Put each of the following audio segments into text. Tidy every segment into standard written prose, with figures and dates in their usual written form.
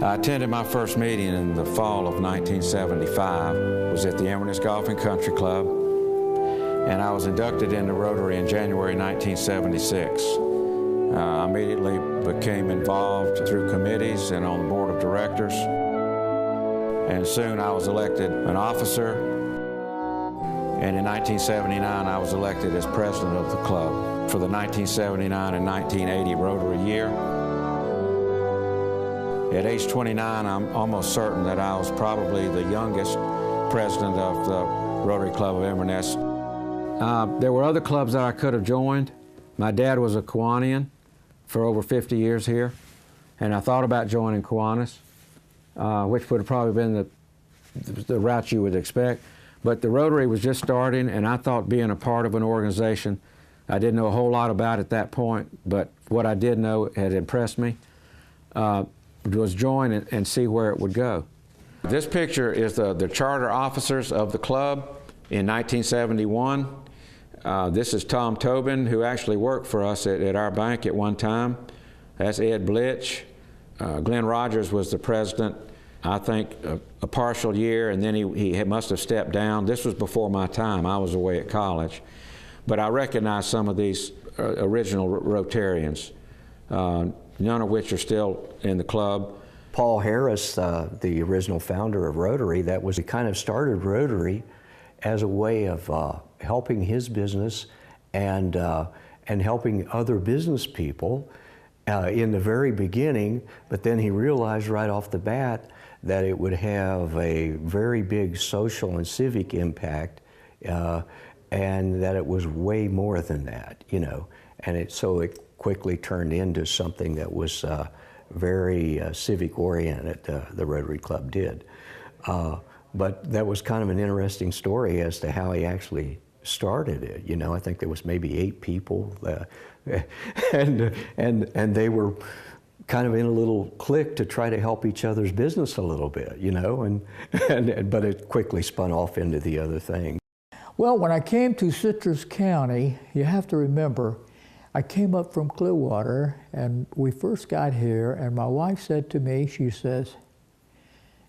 I attended my first meeting in the fall of 1975. It was at the Inverness Golf and Country Club, and I was inducted into Rotary in January 1976. I immediately became involved through committees and on the board of directors, and soon I was elected an officer, and in 1979 I was elected as president of the club for the 1979 and 1980 Rotary year. At age 29, I'm almost certain that I was probably the youngest president of the Rotary Club of Inverness. There were other clubs that I could have joined. My dad was a Kiwanian for over 50 years here, and I thought about joining Kiwanis, which would have probably been the route you would expect. But the Rotary was just starting, and I thought being a part of an organization, I didn't know a whole lot about at that point, but what I did know had impressed me. Was join and see where it would go. This picture is the charter officers of the club in 1971. This is Tom Tobin, who actually worked for us at our bank at one time. That's Ed Blitch. Glenn Rogers was the president, I think, a partial year, and then he must have stepped down. This was before my time. I was away at college. But I recognize some of these original Rotarians. None of which are still in the club. Paul Harris, the original founder of Rotary, he kind of started Rotary as a way of helping his business and helping other business people in the very beginning, but then he realized right off the bat that it would have a very big social and civic impact, and that it was way more than that, you know. And so it quickly turned into something that was very civic-oriented, the Rotary Club did. But that was kind of an interesting story as to how he actually started it. You know, I think there was maybe 8 people, and they were kind of in a little clique to try to help each other's business a little bit, you know, but it quickly spun off into the other thing. Well, when I came to Citrus County, you have to remember, I came up from Clearwater, and we first got here, and my wife said to me, she says,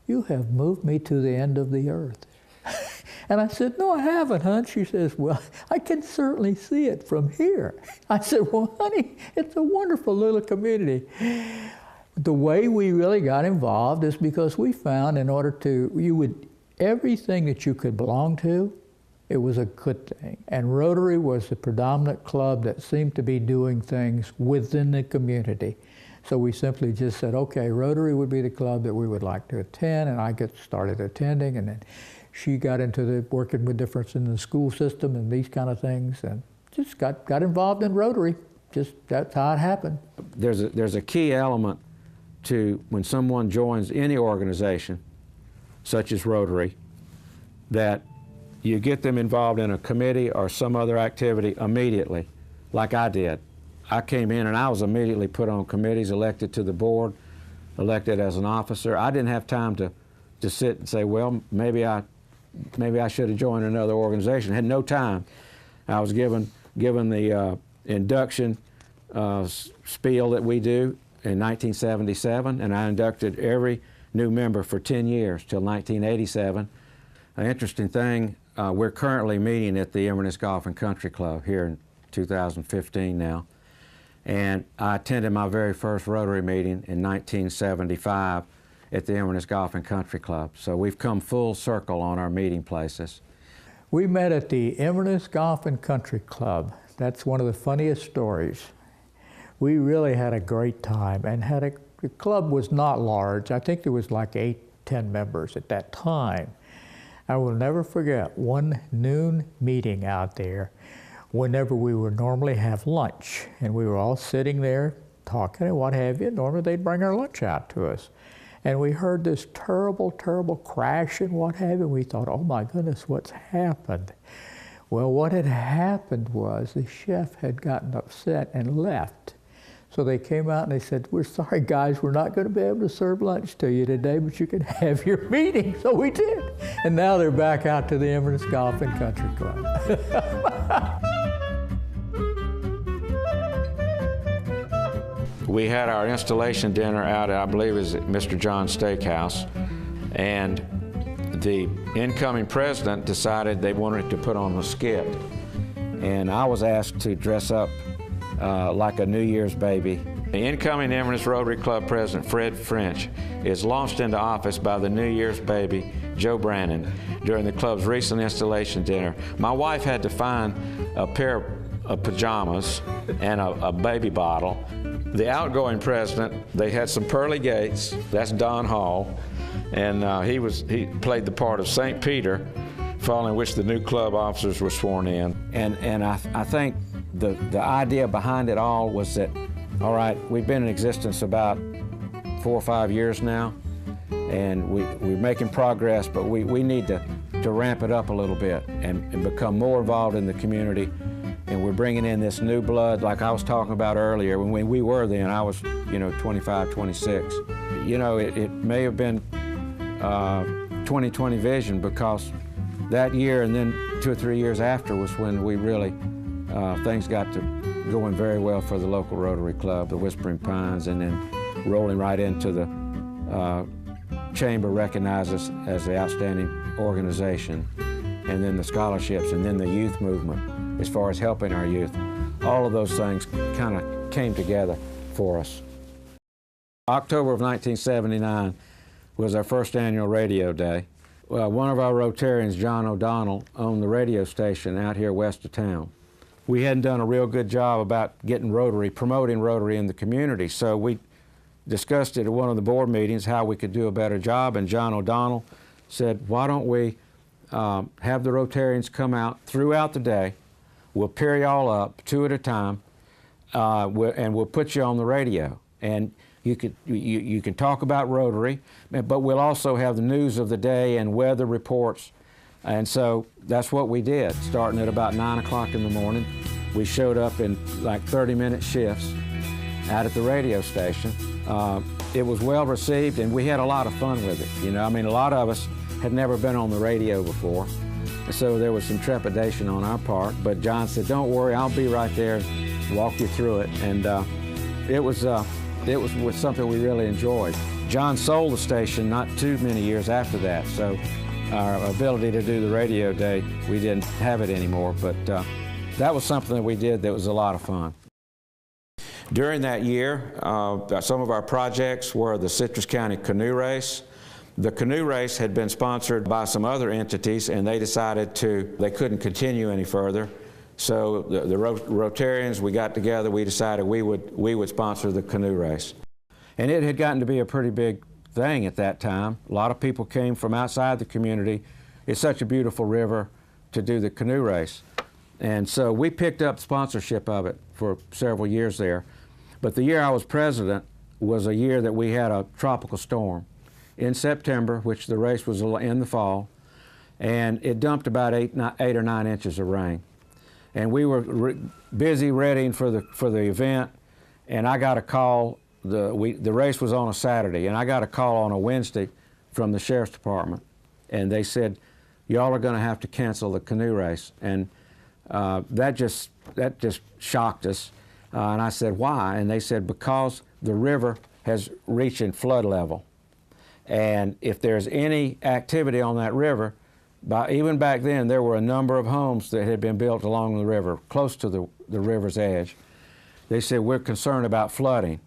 "You have moved me to the end of the earth." And I said, "No, I haven't, hon." She says, "Well, I can certainly see it from here." I said, "Well, honey, it's a wonderful little community." The way we really got involved is because we found everything that you could belong to, it was a good thing. And Rotary was the predominant club that seemed to be doing things within the community. So we simply just said, okay, Rotary would be the club that we would like to attend, and I started attending, and then she got into working with difference in the school system and these kind of things, and just got involved in Rotary. Just that's how it happened. There's a key element to when someone joins any organization, such as Rotary, that you get them involved in a committee or some other activity immediately, like I did. I came in and I was immediately put on committees, elected to the board, elected as an officer. I didn't have time to sit and say, well, maybe I should have joined another organization. I had no time. I was given the induction spiel that we do in 1977, and I inducted every new member for 10 years till 1987. An interesting thing, we're currently meeting at the Inverness Golf and Country Club here in 2015 now. And I attended my very first Rotary meeting in 1975 at the Inverness Golf and Country Club. So we've come full circle on our meeting places. We met at the Inverness Golf and Country Club. That's one of the funniest stories. We really had a great time, and the club was not large. I think there was like 8, 10 members at that time. I will never forget one noon meeting out there whenever we would normally have lunch, and we were all sitting there talking and what have you. Normally they'd bring our lunch out to us. And we heard this terrible, terrible crash and what have you. We thought, oh my goodness, what's happened? Well, what had happened was the chef had gotten upset and left. So they came out and they said, "We're sorry guys, we're not going to be able to serve lunch to you today, but you can have your meeting." So we did. And now they're back out to the Inverness Golf and Country Club. We had our installation dinner out at, I believe it was at Mr. John's Steakhouse, and the incoming president decided they wanted to put on a skit. And I was asked to dress up like a New Year's baby. The incoming Inverness Rotary Club president, Fred French, is launched into office by the New Year's baby, Joe Brannon, during the club's recent installation dinner. My wife had to find a pair of pajamas and a baby bottle. The outgoing president, they had some pearly gates. That's Don Hall, and he played the part of St. Peter, following which the new club officers were sworn in. And I think the idea behind it all was that, all right, we've been in existence about 4 or 5 years now, and we're making progress, but we need to ramp it up a little bit and become more involved in the community. And we're bringing in this new blood, like I was talking about earlier. When we were then, I was, 25, 26. It may have been 20/20 vision, because that year and then 2 or 3 years after was when we really, things got to going very well for the local Rotary Club, the Whispering Pines, and then rolling right into the Chamber recognizes as the outstanding organization, and then the scholarships, and then the youth movement as far as helping our youth. All of those things kind of came together for us. October of 1979 was our first annual radio day. One of our Rotarians, John O'Donnell, owned the radio station out here west of town. We hadn't done a real good job about getting Rotary, promoting Rotary in the community, so we discussed it at one of the board meetings how we could do a better job, and John O'Donnell said, why don't we have the Rotarians come out throughout the day. We'll pair you all up 2 at a time, and we'll put you on the radio. And you can talk about Rotary, but we'll also have the news of the day and weather reports. And so that's what we did. Starting at about 9 o'clock in the morning, we showed up in like 30-minute shifts out at the radio station. It was well received, and we had a lot of fun with it. A lot of us had never been on the radio before, so there was some trepidation on our part. But John said, "Don't worry, I'll be right there, and walk you through it." And it was something we really enjoyed. John sold the station not too many years after that, so our ability to do the radio day, we didn't have it anymore. But that was something that we did that was a lot of fun. During that year, some of our projects were the Citrus County Canoe Race. The canoe race had been sponsored by some other entities, and they decided they couldn't continue any further. So the Rotarians, we got together, we decided we would sponsor the canoe race. And it had gotten to be a pretty big thing at that time. A lot of people came from outside the community. It's such a beautiful river to do the canoe race. And so we picked up sponsorship of it for several years there. But the year I was president was a year that we had a tropical storm in September, which the race was in the fall, and it dumped about 8 or 9 inches of rain. And we were busy readying for the event, and I got a call. The race was on a Saturday, and I got a call on a Wednesday from the Sheriff's Department, and they said, "Y'all are going to have to cancel the canoe race." And that just shocked us. And I said, "Why?" And they said, "Because the river has reached in flood level. And if there's any activity on that river," even back then, there were a number of homes that had been built along the river, close to the river's edge. They said, "We're concerned about flooding.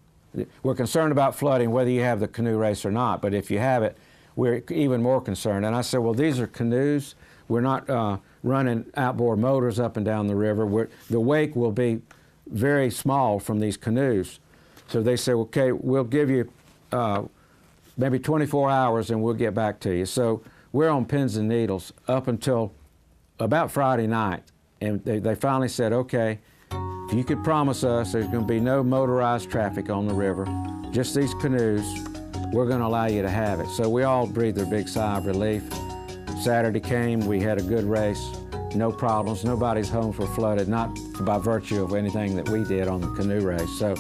We're concerned about flooding whether you have the canoe race or not, but if you have it, we're even more concerned." And I said, "Well, these are canoes. We're not running outboard motors up and down the river. The wake will be very small from these canoes." So they said, "Okay, we'll give you maybe 24 hours and we'll get back to you." So we're on pins and needles up until about Friday night. And they finally said, "Okay, if you could promise us there's going to be no motorized traffic on the river, just these canoes, we're going to allow you to have it." So we all breathed a big sigh of relief. Saturday came, we had a good race, no problems. Nobody's homes were flooded, not by virtue of anything that we did on the canoe race. So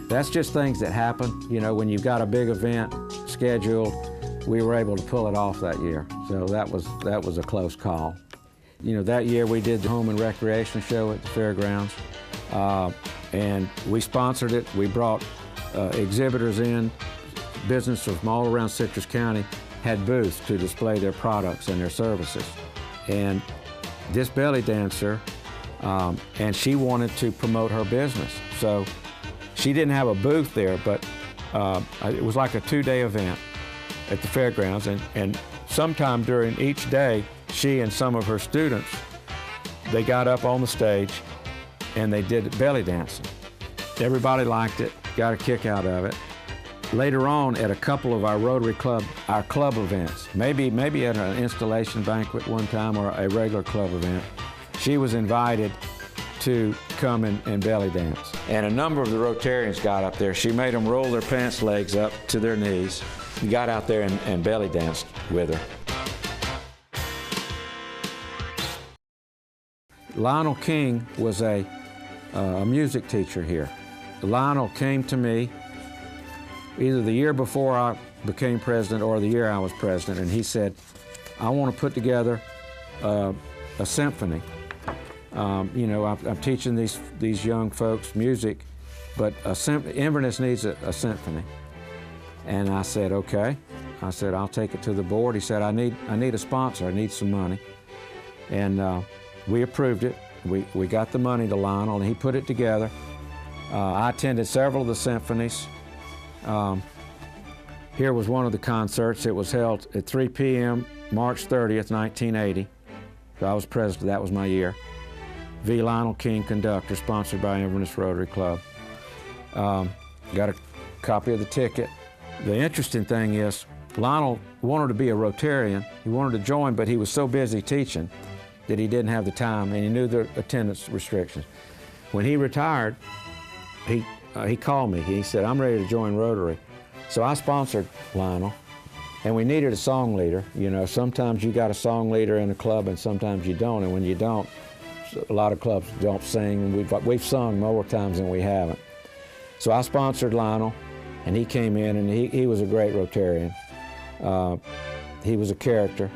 that's just things that happen. When you've got a big event scheduled, we were able to pull it off that year. So that was a close call. That year we did the home and recreation show at the fairgrounds, and we sponsored it. We brought exhibitors in, businesses from all around Citrus County had booths to display their products and their services. And this belly dancer, and she wanted to promote her business. So she didn't have a booth there, but it was like a 2-day event at the fairgrounds, and sometime during each day, she and some of her students, they got up on the stage and they did belly dancing. Everybody liked it, got a kick out of it. Later on, at a couple of our Rotary Club, our club events, maybe at an installation banquet one time or a regular club event, she was invited to come and belly dance. And a number of the Rotarians got up there. She made them roll their pants legs up to their knees and got out there and belly danced with her. Lionel King was a music teacher here. Lionel came to me either the year before I became president or the year I was president, and he said, I want to put together a symphony. You know, I'm teaching these young folks music, but Inverness needs a symphony. And I said, okay. I said, I'll take it to the board. He said, I need a sponsor, I need some money. And we approved it. We got the money to Lionel, and he put it together. I attended several of the symphonies. Here was one of the concerts. It was held at 3 p.m., March 30th, 1980. So I was president, that was my year. V. Lionel King, conductor, sponsored by Inverness Rotary Club. Got a copy of the ticket. The interesting thing is, Lionel wanted to be a Rotarian. He wanted to join, but he was so busy teaching that he didn't have the time, and he knew the attendance restrictions. When he retired, he called me. He said, I'm ready to join Rotary. So I sponsored Lionel, and we needed a song leader. You know, sometimes you got a song leader in a club and sometimes you don't, and when you don't, a lot of clubs don't sing, and we've sung more times than we haven't. So I sponsored Lionel, and he came in, and he was a great Rotarian. He was a character,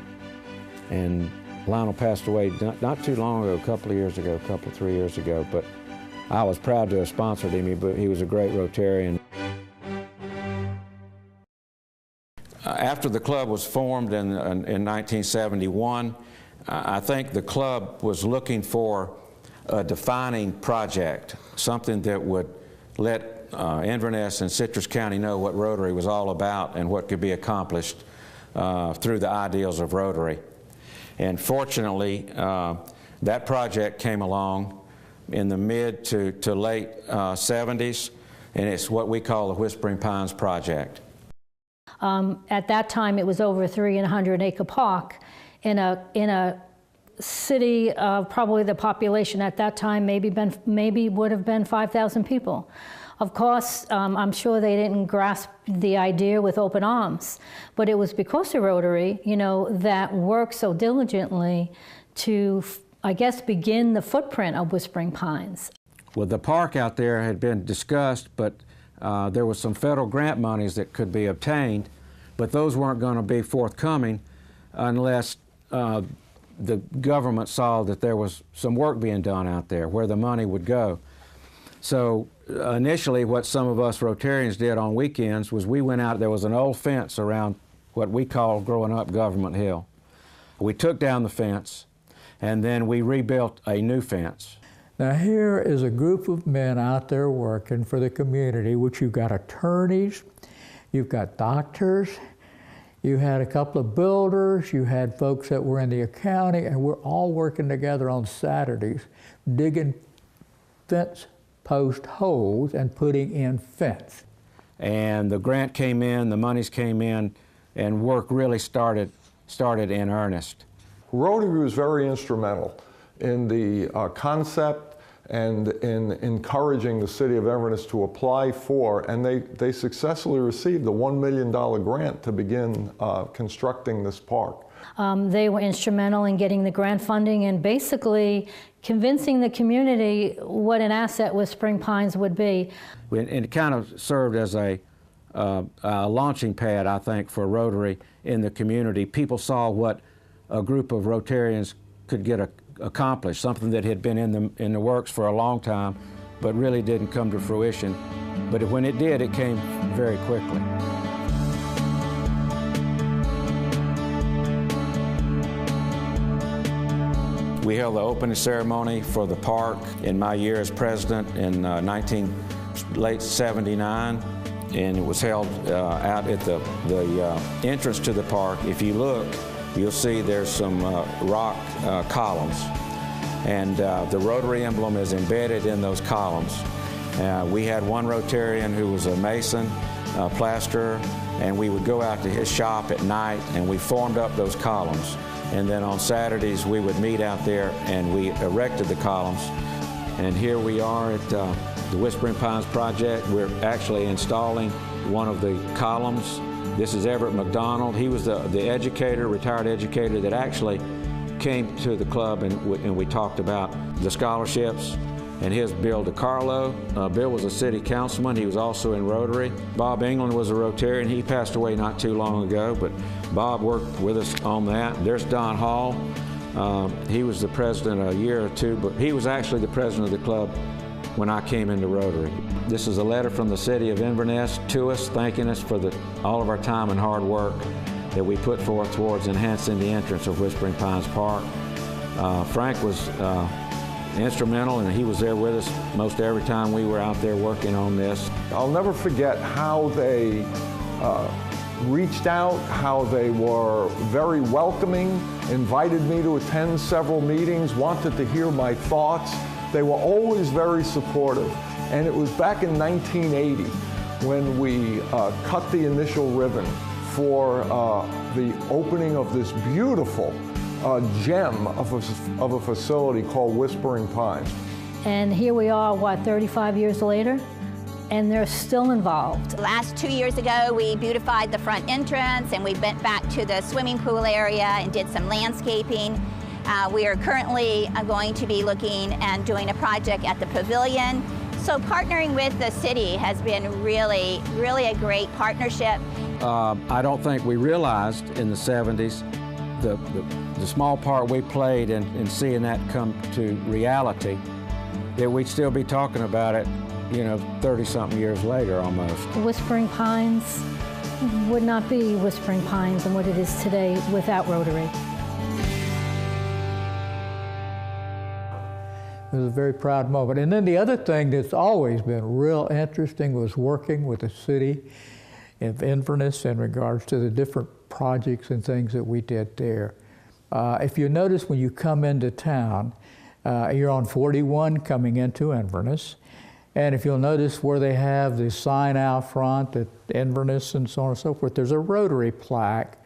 and Lionel passed away not too long ago, a couple of 3 years ago, but I was proud to have sponsored him. He was a great Rotarian. After the club was formed in 1971, I think the club was looking for a defining project, something that would let Inverness and Citrus County know what Rotary was all about and what could be accomplished through the ideals of Rotary. And fortunately, that project came along in the mid to late 70s, and it's what we call the Whispering Pines Project. At that time, it was over a 300-acre park in a city of probably the population at that time maybe would have been 5,000 people. Of course, I'm sure they didn't grasp the idea with open arms, but it was because of Rotary, you know, that worked so diligently to, I guess, begin the footprint of Whispering Pines. Well, the park out there had been discussed, but there was some federal grant monies that could be obtained, but those weren't going to be forthcoming unless the government saw that there was some work being done out there where the money would go. So initially what some of us Rotarians did on weekends was we went out, there was an old fence around what we called growing up Government Hill. We took down the fence and then we rebuilt a new fence. Now here is a group of men out there working for the community, which you've got attorneys, you've got doctors, you had a couple of builders, you had folks that were in the accounting, and we're all working together on Saturdays, digging fence post holes and putting in fence. And the grant came in, the monies came in, and work really started in earnest. Rotary was very instrumental in the concept and in encouraging the city of Inverness to apply for, and they successfully received the $1 million grant to begin constructing this park. They were instrumental in getting the grant funding and basically convincing the community what an asset Whispering Pines would be. And it kind of served as a launching pad, I think, for Rotary in the community. People saw what a group of Rotarians could get accomplished, something that had been in the works for a long time, but really didn't come to fruition. But when it did, it came very quickly. We held the opening ceremony for the park in my year as president in late '79, and it was held out at the entrance to the park. If you look, you'll see there's some rock columns, and the Rotary emblem is embedded in those columns. We had one Rotarian who was a mason, plasterer, and we would go out to his shop at night and we formed up those columns. And then on Saturdays we would meet out there and we erected the columns. And here we are at the Whispering Pines project. We're actually installing one of the columns. This is Everett McDonald. He was the educator, retired educator that actually came to the club and we talked about the scholarships. And here's Bill DiCarlo. Bill was a city councilman. He was also in Rotary. Bob England was a Rotarian. He passed away not too long ago, but Bob worked with us on that. There's Don Hall. He was the president a year or two, but he was actually the president of the club when I came into Rotary. This is a letter from the city of Inverness to us, thanking us for all of our time and hard work that we put forth towards enhancing the entrance of Whispering Pines Park. Frank was instrumental, and he was there with us most every time we were out there working on this. I'll never forget how they reached out, how they were very welcoming, invited me to attend several meetings, wanted to hear my thoughts. They were always very supportive. And it was back in 1980 when we cut the initial ribbon for the opening of this beautiful gem of a facility called Whispering Pines. And here we are, what, 35 years later? And they're still involved. Last 2 years ago, we beautified the front entrance and we went back to the swimming pool area and did some landscaping. We are currently going to be looking and doing a project at the pavilion. So partnering with the city has been really, really a great partnership. I don't think we realized in the 70s the small part we played in seeing that come to reality, that we'd still be talking about it, 30-something years later almost. Whispering Pines would not be Whispering Pines and what it is today without Rotary. It was a very proud moment. And then the other thing that's always been real interesting was working with the city of Inverness in regards to the different projects and things that we did there. If you notice when you come into town, you're on 41 coming into Inverness. And if you'll notice where they have the sign out front at Inverness and so on and so forth, there's a Rotary plaque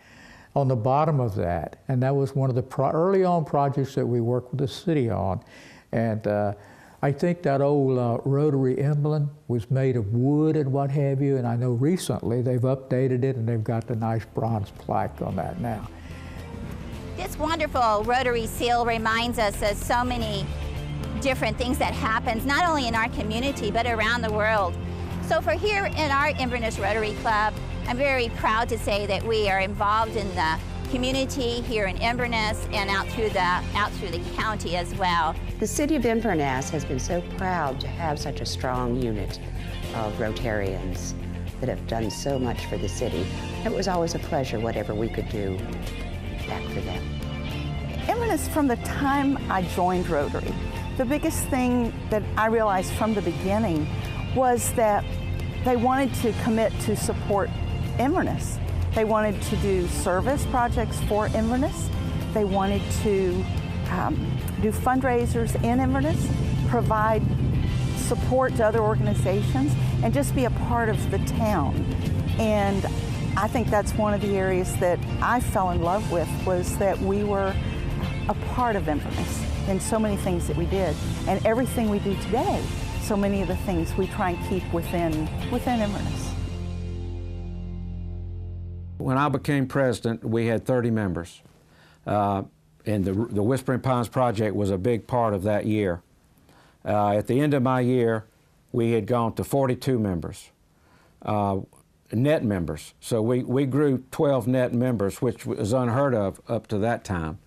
on the bottom of that. And that was one of the early on projects that we worked with the city on. And I think that old Rotary emblem was made of wood and what have you, and I know recently they've updated it and they've got the nice bronze plaque on that now. This wonderful Rotary seal reminds us of so many different things that happens, not only in our community, but around the world. So for here in our Inverness Rotary Club, I'm very proud to say that we are involved in the community here in Inverness and out through the county as well. The city of Inverness has been so proud to have such a strong unit of Rotarians that have done so much for the city. It was always a pleasure, whatever we could do back for them. Inverness, from the time I joined Rotary, the biggest thing that I realized from the beginning was that they wanted to commit to support Inverness. They wanted to do service projects for Inverness. They wanted to do fundraisers in Inverness, provide support to other organizations, and just be a part of the town. And I think that's one of the areas that I fell in love with, was that we were a part of Inverness in so many things that we did. And everything we do today, so many of the things we try and keep within Inverness. When I became president, we had 30 members. And the Whispering Pines project was a big part of that year. At the end of my year, we had gone to 42 members, net members. So we grew 12 net members, which was unheard of up to that time.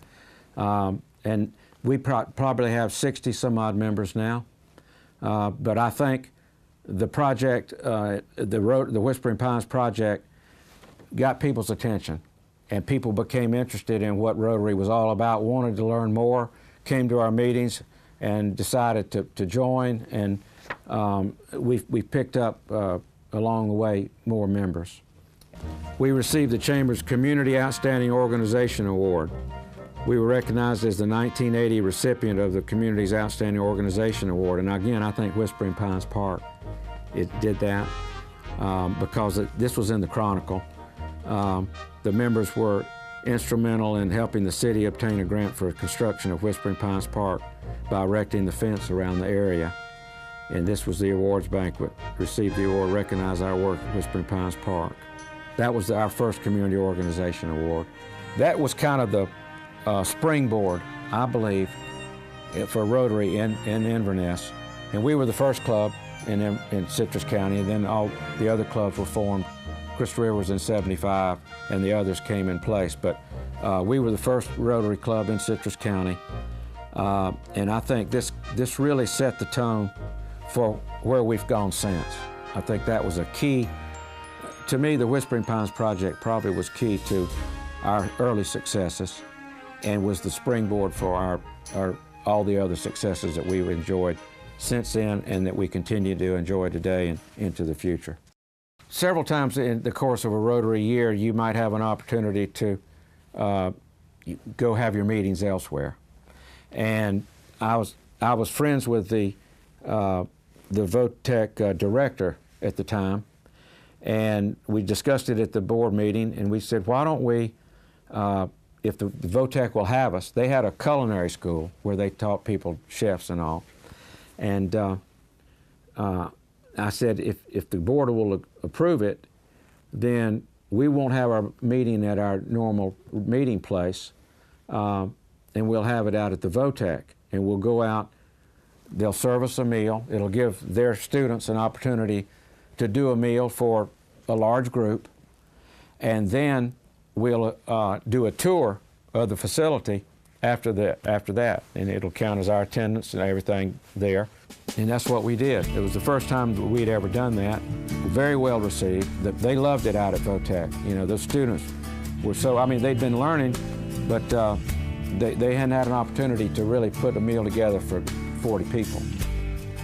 And we probably have 60 some odd members now. But I think the project, the Whispering Pines project, got people's attention, and people became interested in what Rotary was all about, wanted to learn more, came to our meetings, and decided to join, and we picked up along the way more members. We received the Chamber's Community Outstanding Organization Award. We were recognized as the 1980 recipient of the Community's Outstanding Organization Award, and again, I think Whispering Pines Park, it did that because this was in the Chronicle. The members were instrumental in helping the city obtain a grant for construction of Whispering Pines Park by erecting the fence around the area. And this was the awards banquet. Received the award, recognized our work at Whispering Pines Park. That was our first community organization award. That was kind of the springboard, I believe, for Rotary in Inverness. And we were the first club in Citrus County, and then all the other clubs were formed. Crystal River was in '75, and the others came in place. But we were the first Rotary club in Citrus County. And I think this really set the tone for where we've gone since. I think that was a key. To me, the Whispering Pines project probably was key to our early successes and was the springboard for all the other successes that we've enjoyed since then and that we continue to enjoy today and into the future. Several times in the course of a Rotary year, you might have an opportunity to go have your meetings elsewhere. And I was friends with the VOTEC director at the time, and we discussed it at the board meeting, and we said, why don't we, if the VOTEC will have us, they had a culinary school where they taught people, chefs and all, and I said, if the board will approve it, then we won't have our meeting at our normal meeting place, and we'll have it out at the VOTEC, and we'll go out. They'll serve us a meal. It'll give their students an opportunity to do a meal for a large group, and then we'll do a tour of the facility after that, and it'll count as our attendance and everything there. And that's what we did. It was the first time that we'd ever done that. Very well received. They loved it out at VOTEC. You know, those students were so, I mean, they'd been learning, but they hadn't had an opportunity to really put a meal together for 40 people.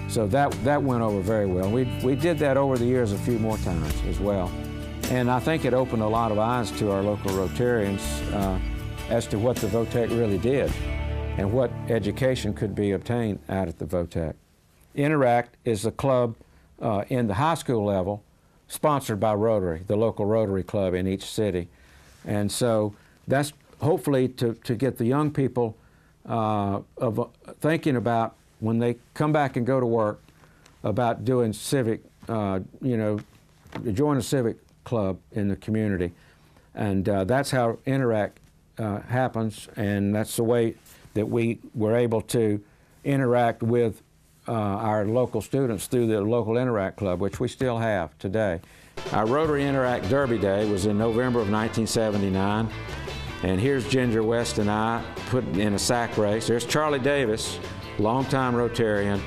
So that went over very well. We did that over the years a few more times as well. And I think it opened a lot of eyes to our local Rotarians as to what the VOTEC really did and what education could be obtained out at the VOTEC. Interact is a club in the high school level sponsored by Rotary, the local Rotary club in each city. And so that's hopefully to get the young people thinking about when they come back and go to work about doing civic, join a civic club in the community. And that's how Interact happens, and that's the way that we were able to interact with our local students through the local Interact Club, which we still have today. Our Rotary Interact Derby Day was in November of 1979, and here's Ginger West and I put in a sack race. There's Charlie Davis, longtime Rotarian.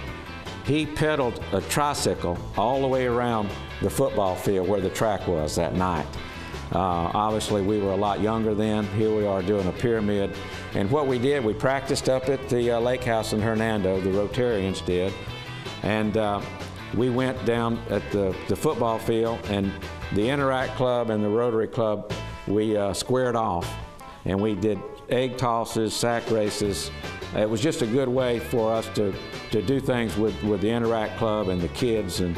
He pedaled a tricycle all the way around the football field where the track was that night. Obviously, we were a lot younger then. Here we are doing a pyramid. And what we did, we practiced up at the lake house in Hernando, the Rotarians did. And we went down at the football field, and the Interact Club and the Rotary Club, we squared off. And we did egg tosses, sack races. It was just a good way for us to do things with the Interact Club and the kids, and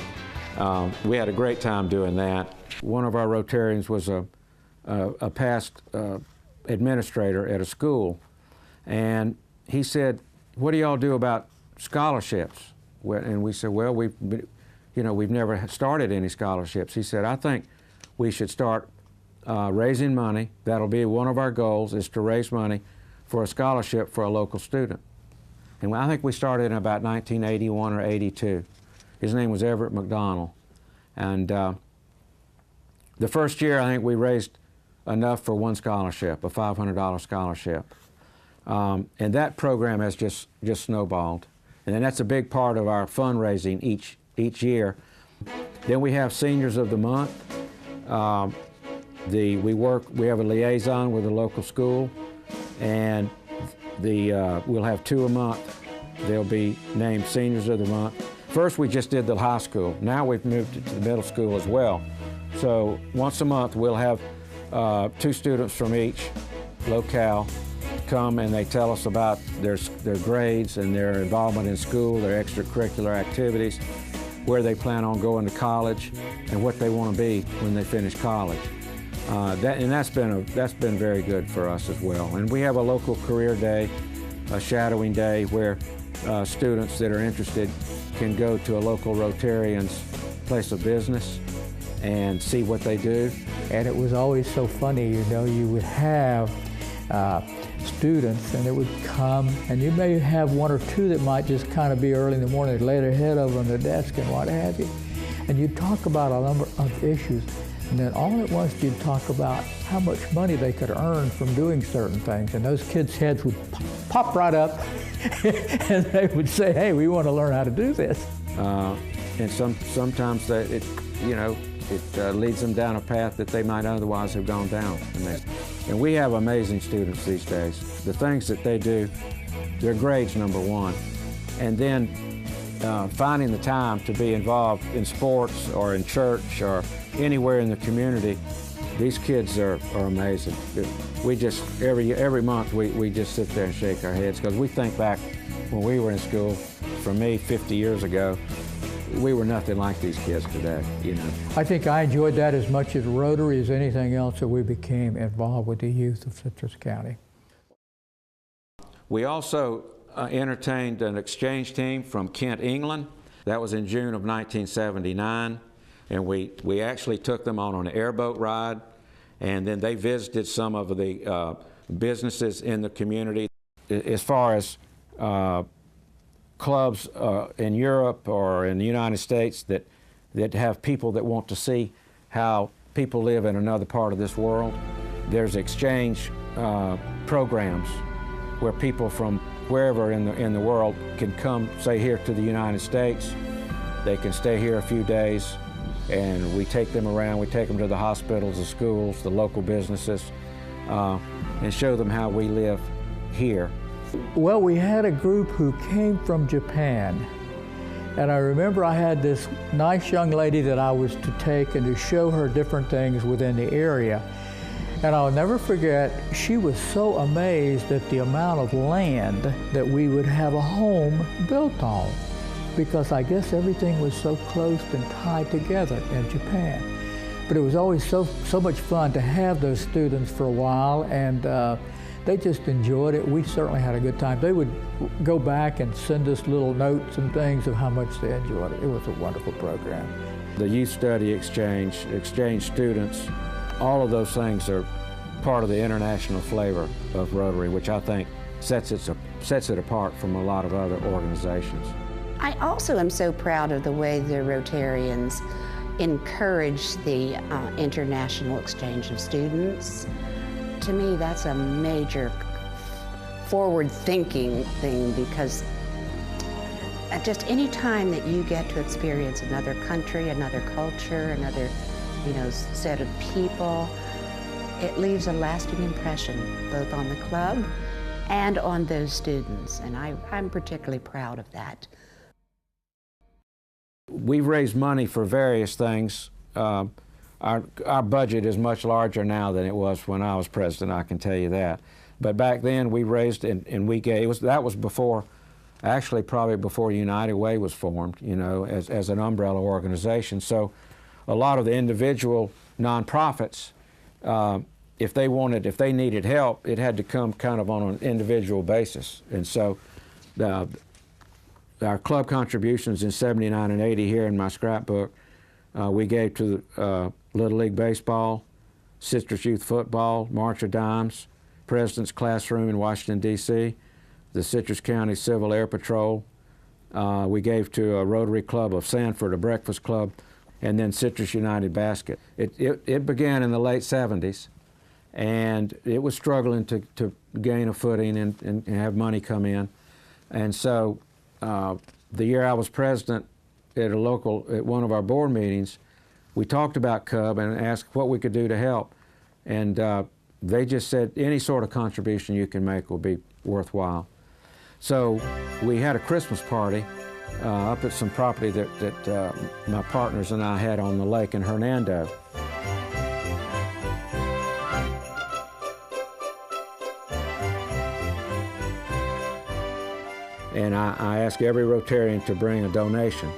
we had a great time doing that. One of our Rotarians was a past administrator at a school, and he said, "What do y'all do about scholarships?" And we said, "Well, we've never started any scholarships." He said, "I think we should start raising money. That'll be one of our goals, is to raise money for a scholarship for a local student." And I think we started in about 1981 or 82. His name was Everett McDonald. And the first year, I think we raised enough for one scholarship, a $500 scholarship. And that program has just snowballed. And then that's a big part of our fundraising each year. Then we have Seniors of the Month. We have a liaison with the local school, and we'll have 2 a month. They'll be named Seniors of the Month. First we just did the high school. Now we've moved it to the middle school as well. So once a month we'll have 2 students from each locale come, and they tell us about their grades and their involvement in school, their extracurricular activities, where they plan on going to college, and what they want to be when they finish college. That's been very good for us as well. And we have a local career day, a shadowing day, where students that are interested can go to a local Rotarian's place of business and see what they do. And it was always so funny, you know, you would have students, and it would come, and you may have 1 or 2 that might just kind of be early in the morning, they'd lay their head over on their desk and what have you. And you'd talk about a number of issues, and then all at once you'd talk about how much money they could earn from doing certain things. And those kids' heads would pop right up, and they would say, hey, we want to learn how to do this. And sometimes it leads them down a path that they might otherwise have gone down. And we have amazing students these days. The things that they do, their grades #1. And then finding the time to be involved in sports or in church or anywhere in the community, these kids are amazing. We just, every month, we just sit there and shake our heads, because we think back when we were in school, for me, 50 years ago, we were nothing like these kids today, you know. I think I enjoyed that as much as Rotary as anything else, that we became involved with the youth of Citrus County. We also entertained an exchange team from Kent, England. That was in June of 1979. And we actually took them on an airboat ride, and then they visited some of the businesses in the community. As far as clubs in Europe or in the United States that have people that want to see how people live in another part of this world, there's exchange programs where people from wherever in the world can come, say, here to the United States. They can stay here a few days, and we take them around. We take them to the hospitals, the schools, the local businesses, and show them how we live here. Well, we had a group who came from Japan, and I remember I had this nice young lady that I was to take and to show her different things within the area. And I'll never forget, she was so amazed at the amount of land that we would have a home built on, because I guess everything was so close and tied together in Japan. But it was always so much fun to have those students for a while, and they just enjoyed it. We certainly had a good time. They would go back and send us little notes and things of how much they enjoyed it. It was a wonderful program. The youth study exchange students, all of those things are part of the international flavor of Rotary, which I think sets it apart from a lot of other organizations. I also am so proud of the way the Rotarians encourage the international exchange of students. To me, that's a major forward-thinking thing, because just any time that you get to experience another country, another culture, another, set of people, it leaves a lasting impression both on the club and on those students, and I'm particularly proud of that. We've raised money for various things. Our budget is much larger now than it was when I was president, I can tell you that. But back then we raised and we gave, that was before, actually probably before United Way was formed, as an umbrella organization. So a lot of the individual nonprofits, if they needed help, it had to come kind of on an individual basis. And so our club contributions in '79 and '80 here in my scrapbook, we gave to Little League Baseball, Citrus Youth Football, March of Dimes, President's Classroom in Washington, D.C., the Citrus County Civil Air Patrol. We gave to a Rotary Club of Sanford, a breakfast club, and then Citrus United Basket. It began in the late '70s, and it was struggling to gain a footing and have money come in. And so the year I was president, at one of our board meetings, we talked about Cub and asked what we could do to help. And they just said any sort of contribution you can make will be worthwhile. So we had a Christmas party up at some property that my partners and I had on the lake in Hernando. And I asked every Rotarian to bring a donation,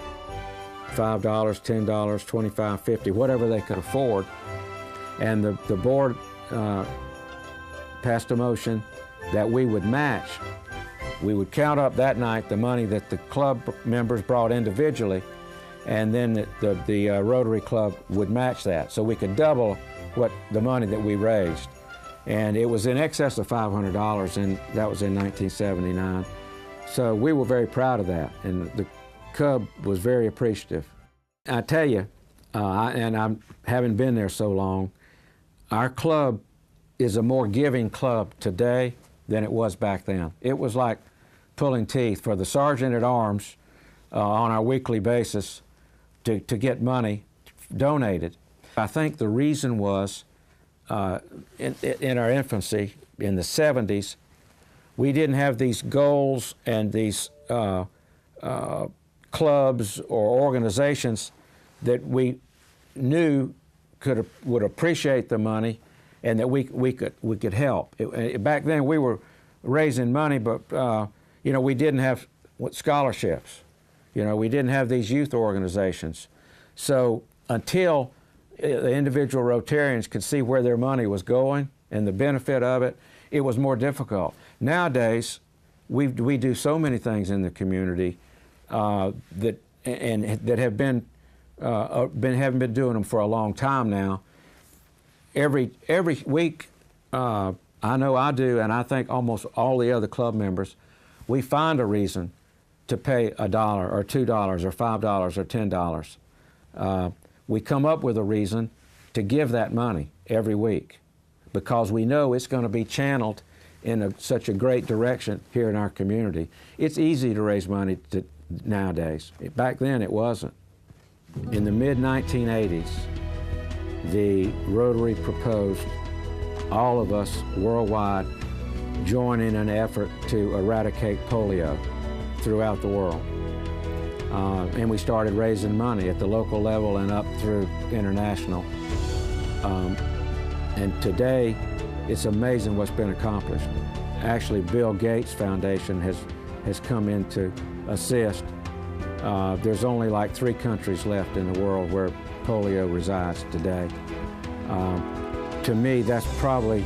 $5, $10, $25, $50, whatever they could afford. And the board passed a motion that we would match. We would count up that night the money that the club members brought individually, and then the Rotary Club would match that. So we could double the money that we raised. And it was in excess of $500, and that was in 1979. So we were very proud of that, and the Cub was very appreciative. I tell you, and I haven't been there so long, our club is a more giving club today than it was back then. It was like pulling teeth for the sergeant at arms on our weekly basis to get money donated. I think the reason was in our infancy, in the 70s, we didn't have these goals and these clubs or organizations that we knew would appreciate the money and that we could help. Back then we were raising money, but you know, we didn't have scholarships. You know, we didn't have these youth organizations. So until the individual Rotarians could see where their money was going and the benefit of it, it was more difficult. Nowadays, we do so many things in the community that have been haven't been doing them for a long time now. Every week, I know I do, and I think almost all the other club members, we find a reason to pay $1 or $2 or $5 or $10. We come up with a reason to give that money every week because we know it's going to be channeled in such a great direction here in our community. It's easy to raise money nowadays. Back then it wasn't. In the mid-1980s, the Rotary proposed all of us worldwide join in an effort to eradicate polio throughout the world. And we started raising money at the local level and up through international. And today, it's amazing what's been accomplished. Actually, Bill Gates Foundation has come in to assist. There's only like 3 countries left in the world where polio resides today. To me, that's probably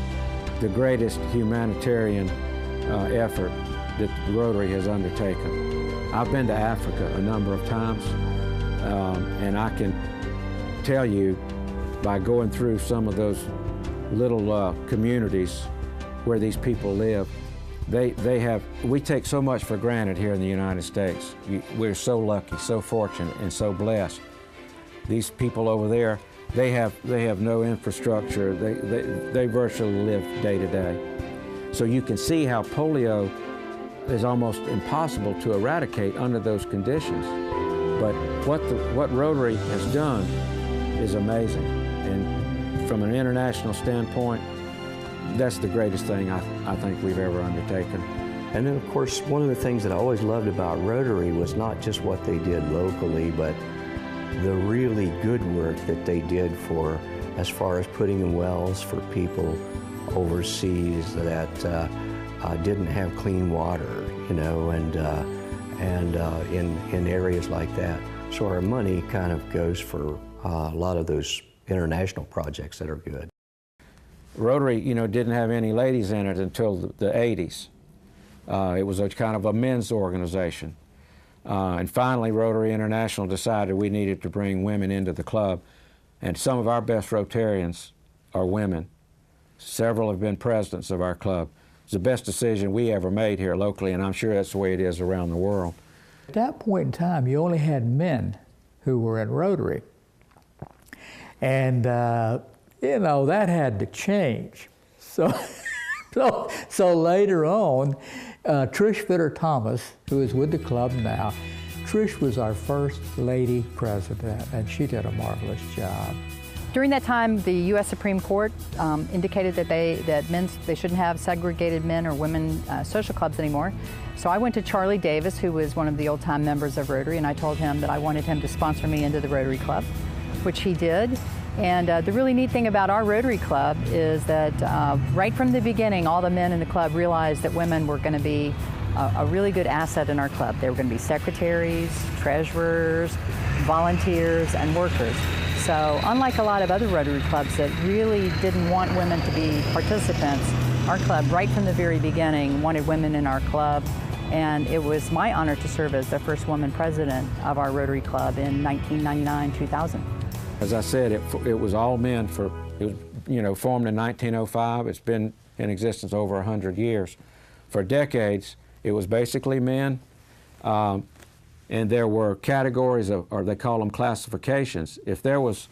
the greatest humanitarian effort that Rotary has undertaken. I've been to Africa a number of times, and I can tell you by going through some of those little communities where these people live, we take so much for granted here in the United States. We're so lucky, so fortunate, and so blessed. These people over there, they have no infrastructure. They virtually live day to day. So you can see how polio is almost impossible to eradicate under those conditions. But what Rotary has done is amazing. And from an international standpoint, that's the greatest thing I think we've ever undertaken. And then, of course, one of the things that I always loved about Rotary was not just what they did locally, but the really good work that they did as far as putting in wells for people overseas that didn't have clean water, you know, and in areas like that. So our money kind of goes for a lot of those international projects that are good. Rotary, you know, didn't have any ladies in it until the 80s. It was a kind of a men's organization. And finally, Rotary International decided we needed to bring women into the club. And some of our best Rotarians are women. Several have been presidents of our club. It's the best decision we ever made here locally, and I'm sure that's the way it is around the world. At that point in time, you only had men who were in Rotary. And, you know, that had to change. So later on, Trish Fitter-Thomas, who is with the club now, Trish was our first lady president, and she did a marvelous job. During that time, the U.S. Supreme Court indicated that they shouldn't have segregated men or women social clubs anymore. So I went to Charlie Davis, who was one of the old-time members of Rotary, and I told him that I wanted him to sponsor me into the Rotary Club, which he did. And the really neat thing about our Rotary Club is that right from the beginning, all the men in the club realized that women were going to be a really good asset in our club. They were going to be secretaries, treasurers, volunteers, and workers. So unlike a lot of other Rotary clubs that really didn't want women to be participants, our club, right from the very beginning, wanted women in our club. And it was my honor to serve as the first woman president of our Rotary Club in 1999-2000. As I said, it was all men. It was, formed in 1905. It's been in existence over 100 years. For decades, it was basically men, and there were categories or they call them classifications. If there was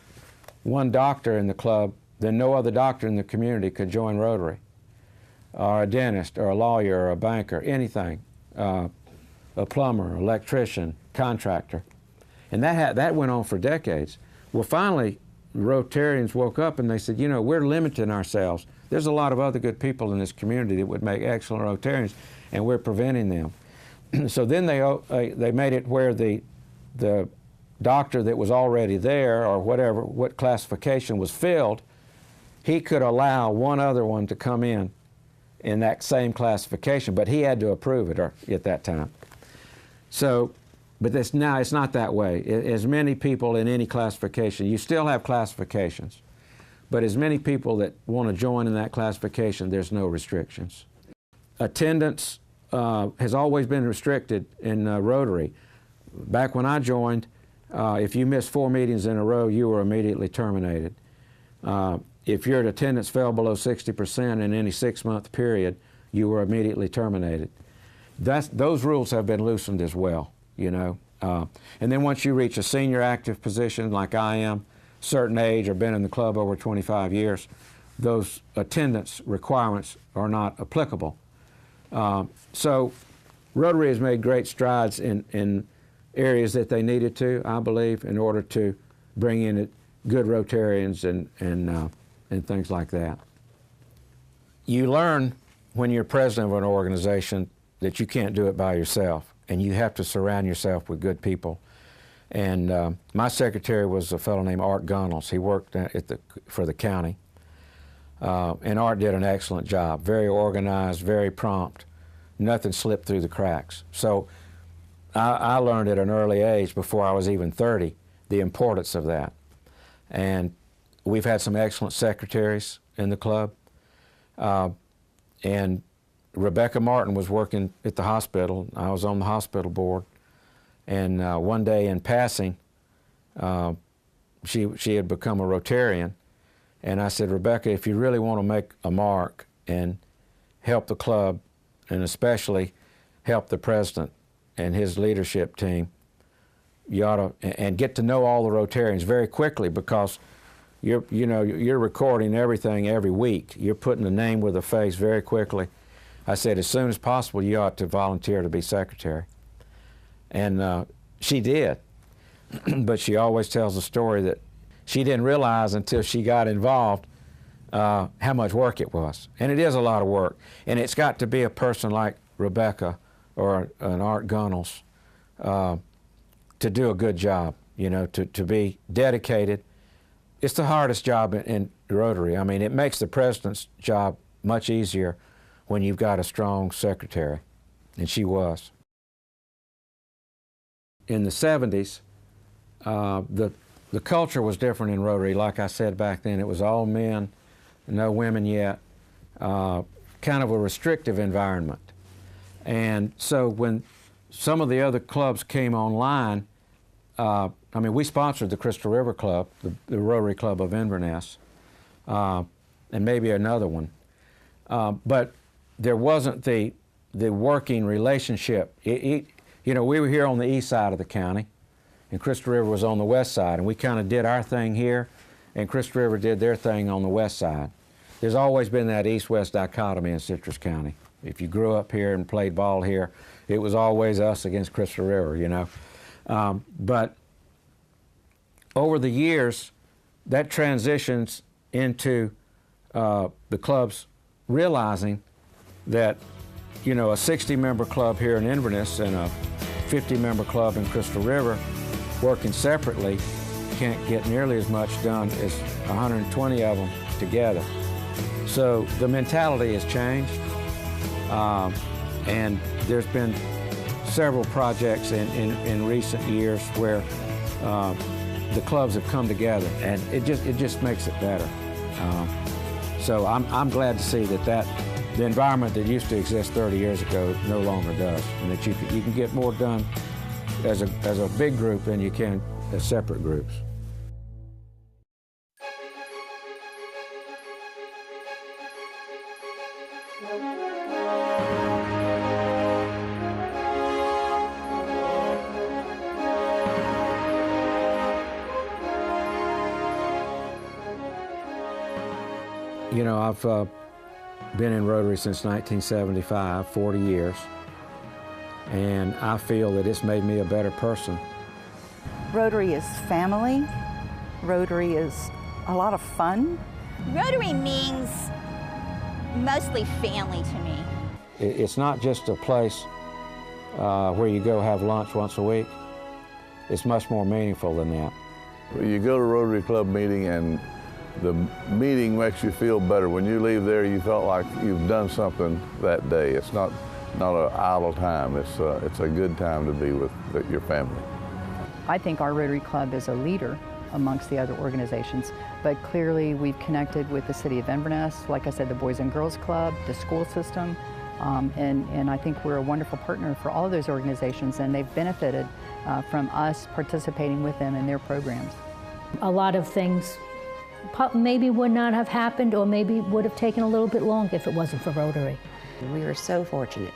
one doctor in the club, then no other doctor in the community could join Rotary, or a dentist, or a lawyer, or a banker, anything, a plumber, electrician, contractor. And that went on for decades. Well, finally, Rotarians woke up and they said, we're limiting ourselves. There's a lot of other good people in this community that would make excellent Rotarians, and we're preventing them. So then they made it where the doctor that was already there, or what classification was filled, he could allow one other one to come in that same classification, but he had to approve it at that time. So. But now it's not that way. As many people in any classification, you still have classifications, but as many people that want to join in that classification, there's no restrictions. Attendance has always been restricted in Rotary. Back when I joined, if you missed 4 meetings in a row, you were immediately terminated. If your attendance fell below 60% in any 6-month period, you were immediately terminated. Those rules have been loosened as well. And then once you reach a senior active position like I am, certain age, or been in the club over 25 years, those attendance requirements are not applicable. So Rotary has made great strides in areas that they needed to, I believe, in order to bring in good Rotarians and things like that. You learn when you're president of an organization that you can't do it by yourself. And you have to surround yourself with good people. And my secretary was a fellow named Art Gunnels. He worked for the county. And Art did an excellent job, very organized, very prompt. Nothing slipped through the cracks. So I learned at an early age, before I was even 30, the importance of that. And we've had some excellent secretaries in the club. And Rebecca Martin was working at the hospital. I was on the hospital board. And one day in passing, she had become a Rotarian. And I said, Rebecca, if you really want to make a mark and help the club, and especially help the president and his leadership team, you ought to, and get to know all the Rotarians very quickly, because you're recording everything every week. You're putting a name with a face very quickly. I said, as soon as possible, you ought to volunteer to be secretary. And she did. But she always tells the story that she didn't realize until she got involved how much work it was. And it is a lot of work. And it's got to be a person like Rebecca or an Art Gunnels to do a good job, to be dedicated. It's the hardest job in Rotary. I mean, it makes the president's job much easier when you've got a strong secretary, and she was. In the 70s, the culture was different in Rotary. Like I said back then, it was all men, no women yet, kind of a restrictive environment. And so when some of the other clubs came online, we sponsored the Crystal River Club, the Rotary Club of Inverness, and maybe another one. But there wasn't the working relationship. We were here on the east side of the county, and Crystal River was on the west side, and we kind of did our thing here, and Crystal River did their thing on the west side. There's always been that east-west dichotomy in Citrus County. If you grew up here and played ball here, it was always us against Crystal River, But over the years, that transitions into the clubs realizing that, you know, a 60-member club here in Inverness and a 50-member club in Crystal River working separately can't get nearly as much done as 120 of them together. So the mentality has changed, and there's been several projects in recent years where the clubs have come together, and it just makes it better. So I'm glad to see that the environment that used to exist 30 years ago no longer does, and that you can get more done as a big group than you can as separate groups. You know, I've been in Rotary since 1975, 40 years, and I feel that it's made me a better person. Rotary is family. Rotary is a lot of fun. Rotary means mostly family to me. It's not just a place where you go have lunch once a week. It's much more meaningful than that. You go to a Rotary Club meeting and the meeting makes you feel better. When you leave there, you felt like you've done something that day. It's not an idle time. It's a good time to be with your family. I think our Rotary Club is a leader amongst the other organizations, but clearly we've connected with the City of Inverness, like I said, the Boys and Girls Club, the school system, and I think we're a wonderful partner for all of those organizations, and they've benefited from us participating with them in their programs. A lot of things maybe would not have happened, or maybe would have taken a little bit longer if it wasn't for Rotary. We are so fortunate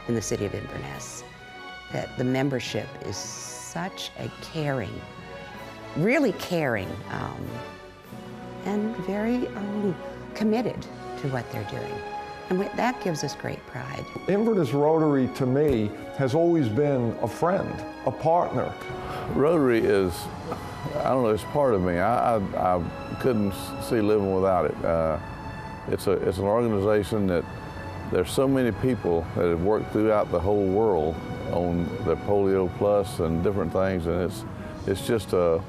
in the City of Inverness that the membership is such a caring, really caring, and very committed to what they're doing. And that gives us great pride. Inverness Rotary, to me, has always been a friend, a partner. Rotary is, I don't know, it's part of me. I couldn't see living without it. It's an organization that there's so many people that have worked throughout the whole world on the Polio Plus and different things, and it's just an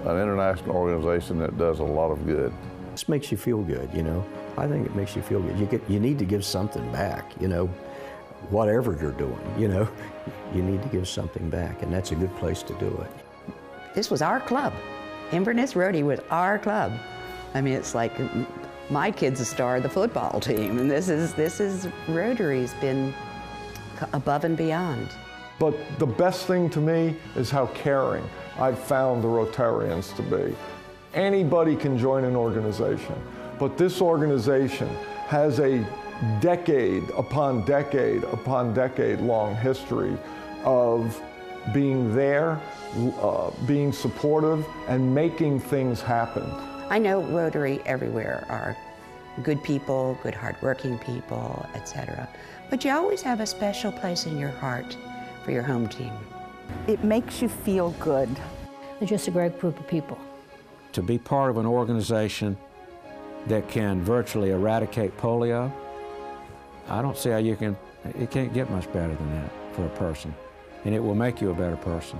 international organization that does a lot of good. This makes you feel good, you know. I think it makes you feel good. You need to give something back, you know. Whatever you're doing, you know, you need to give something back, and that's a good place to do it. This was our club. Inverness Rotary was our club. I mean, it's like my kid's a star of the football team, and this is Rotary's been above and beyond. But the best thing to me is how caring I've found the Rotarians to be. Anybody can join an organization, but this organization has a decade upon decade upon decade long history of being there, being supportive, and making things happen. I know Rotary everywhere are good people, good hardworking people, etc. But you always have a special place in your heart for your home team. It makes you feel good. They're just a great group of people. To be part of an organization that can virtually eradicate polio, I don't see how it can't get much better than that for a person. And it will make you a better person.